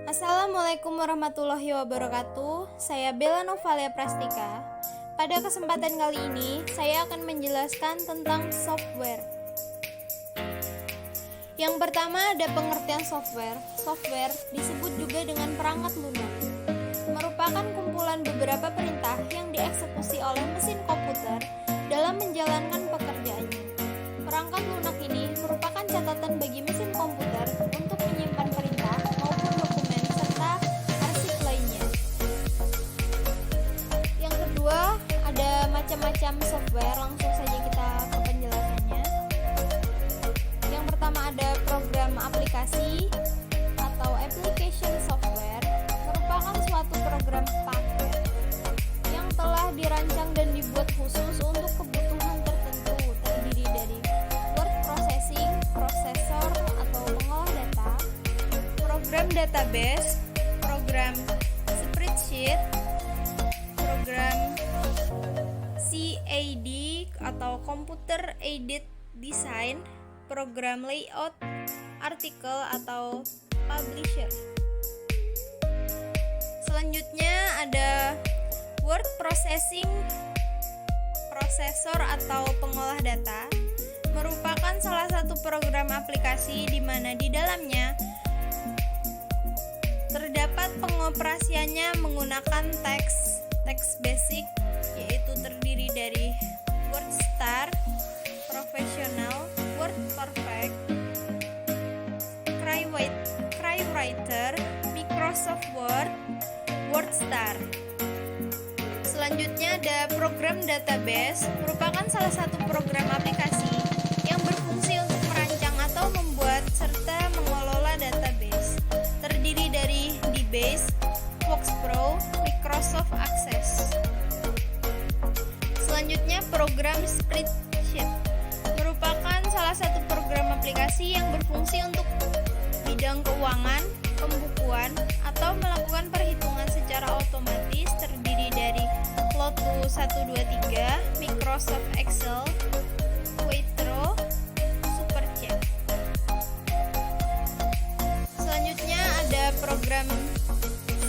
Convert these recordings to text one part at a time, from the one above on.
Assalamualaikum warahmatullahi wabarakatuh. Saya Bella Novalia Prastika. Pada kesempatan kali ini, saya akan menjelaskan tentang software. Yang pertama ada pengertian software. Software disebut juga dengan perangkat lunak. Merupakan kumpulan beberapa perintah yang dieksekusi oleh mesin komputer dalam menjalankan pekerjaannya. Perangkat lunak ini merupakan catatan bagi mesin komputer untuk menyimpan perintah maupun dokumen serta arsip lainnya. Yang kedua, ada macam-macam software. Langsung saja kita ke penjelasannya. Yang pertama ada program aplikasi atau application software. Merupakan suatu program paket yang telah dirancang dan dibuat khusus untuk kebutuhan tertentu, terdiri dari word processing, prosesor atau pengolah data, program database, program spreadsheet, program CAD atau computer aided design, program layout, artikel atau publisher. Selanjutnya ada word processing, prosesor atau pengolah data. Merupakan salah satu program aplikasi di mana di dalamnya terdapat pengoperasiannya menggunakan teks basic, yaitu terdiri dari WordStar, Professional, WordPerfect, CrayWriter, Microsoft Word, WordStar. Selanjutnya ada program database, merupakan salah satu program aplikasi yang berfungsi untuk merancang atau membuat serta mengelola database. Terdiri dari DBase, Workspro, Microsoft Access. Selanjutnya program spreadsheet, merupakan salah satu program aplikasi yang berfungsi untuk bidang keuangan, pembukuan, atau melakukan perhitungan secara otomatis. Terdiri dari Lotus 123, Microsoft Excel, Quattro, Superchat. Selanjutnya ada program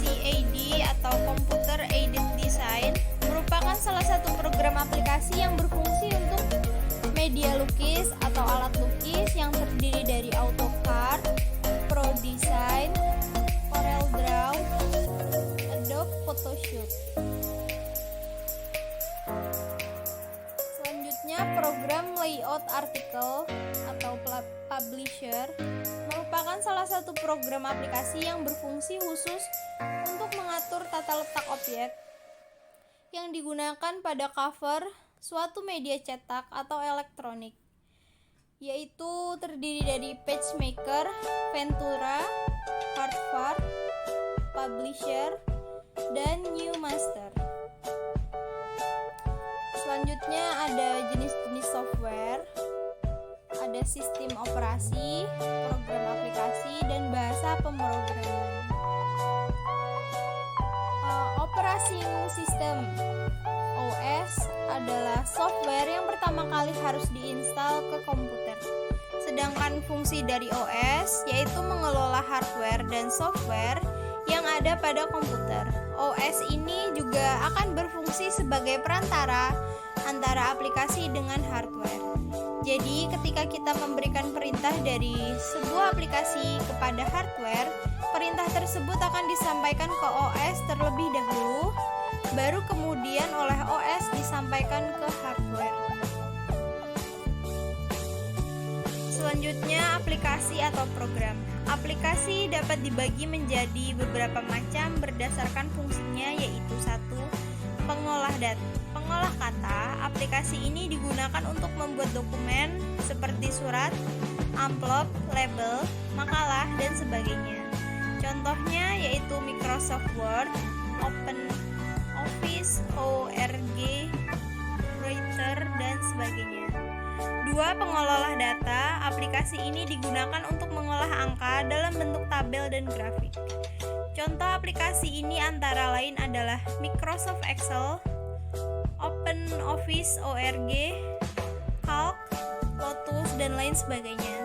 CAD atau Computer Aided Design, merupakan salah satu program aplikasi yang berfungsi untuk media lukis atau alat lukis yang terdiri dari AutoCAD, ProDesign, CorelDRAW, Adobe Photoshop. Selanjutnya program layout artikel atau publisher merupakan salah satu program aplikasi yang berfungsi khusus untuk mengatur tata letak objek yang digunakan pada cover suatu media cetak atau elektronik, yaitu terdiri dari PageMaker, Ventura, Hardware, Publisher, dan Newmaster. Selanjutnya ada jenis-jenis software, ada sistem operasi, program aplikasi, dan bahasa pemrograman. Operating System OS adalah software yang pertama kali harus diinstal ke komputer. Sedangkan fungsi dari OS yaitu mengelola hardware dan software yang ada pada komputer. OS ini juga akan berfungsi sebagai perantara antara aplikasi dengan hardware. Jadi ketika kita memberikan perintah dari sebuah aplikasi kepada hardware, perintah tersebut akan disampaikan ke OS terlebih dahulu, baru kemudian oleh OS disampaikan ke hardware. Selanjutnya aplikasi atau program. Aplikasi dapat dibagi menjadi beberapa macam berdasarkan fungsinya, yaitu 1. Pengolah kata. Aplikasi ini digunakan untuk membuat dokumen seperti surat, amplop, label, makalah, dan sebagainya. Contohnya yaitu Microsoft Word, OpenOffice, ORG, Writer, dan sebagainya. 2. Pengolah data. Aplikasi ini digunakan untuk mengolah angka dalam bentuk tabel dan grafik. Contoh aplikasi ini antara lain adalah Microsoft Excel, OpenOffice, ORG, Calc, Lotus, dan lain sebagainya.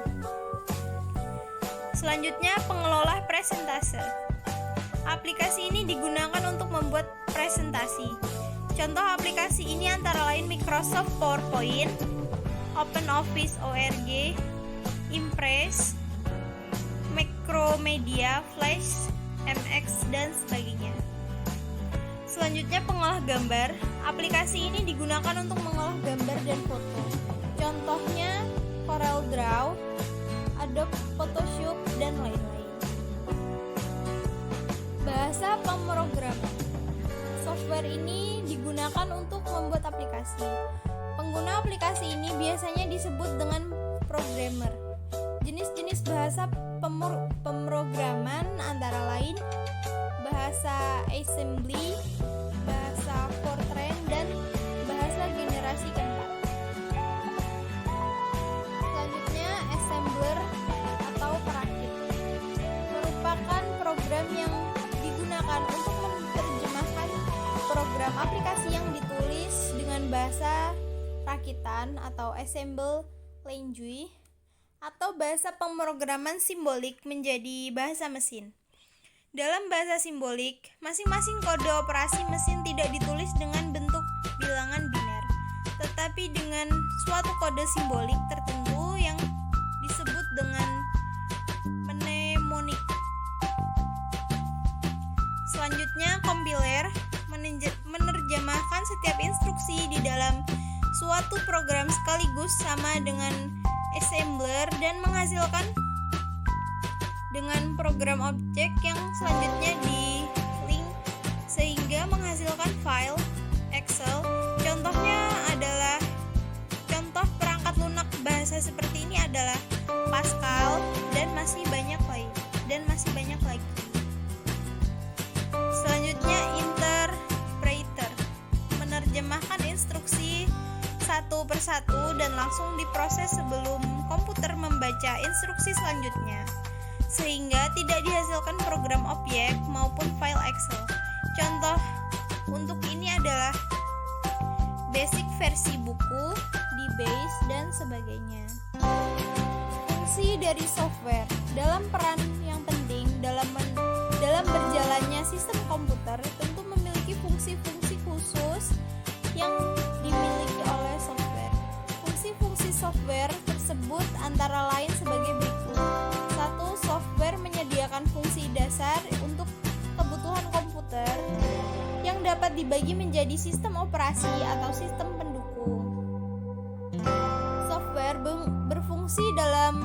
Selanjutnya, pengelola presentase. Aplikasi ini digunakan untuk membuat presentasi. Contoh aplikasi ini antara lain Microsoft PowerPoint, OpenOffice ORG, Impress, Macromedia, Flash, MX, dan sebagainya. Selanjutnya pengolah gambar. Aplikasi ini digunakan untuk mengolah gambar dan foto. Contohnya CorelDRAW, Adobe Photoshop, dan lain-lain. Bahasa pemrograman. Software ini digunakan untuk membuat aplikasi. Pengguna aplikasi ini biasanya disebut dengan programmer. Jenis-jenis bahasa pemrograman antara lain bahasa assembly, bahasa Fortran, dan bahasa generasi keempat. Selanjutnya, assembler atau perakit merupakan program yang digunakan untuk menerjemahkan program aplikasi yang ditulis dengan bahasa rakitan atau assembly language atau bahasa pemrograman simbolik menjadi bahasa mesin. Dalam bahasa simbolik, masing-masing kode operasi mesin tidak ditulis dengan bentuk bilangan biner, tetapi dengan suatu kode simbolik tertentu yang disebut dengan mnemonik. Selanjutnya, kompiler menerjemahkan setiap instruksi di dalam suatu program sekaligus sama dengan assembler dan menghasilkan dengan program objek yang selanjutnya di link sehingga menghasilkan file Excel. Contoh perangkat lunak bahasa seperti ini adalah Pascal dan masih banyak lagi. Selanjutnya, interpreter menerjemahkan instruksi satu persatu dan langsung diproses sebelum komputer membaca instruksi selanjutnya, sehingga tidak dihasilkan program objek maupun file Excel. Contoh untuk ini adalah basic versi buku, DBase, dan sebagainya. Fungsi dari software dalam peran yang penting dalam berjalannya sistem komputer tentu memiliki fungsi-fungsi khusus yang dimiliki oleh software. Fungsi-fungsi software tersebut antara lain sebagai berikut. 1. Software menyediakan fungsi dasar untuk kebutuhan komputer yang dapat dibagi menjadi sistem operasi atau sistem pendukung. Software berfungsi dalam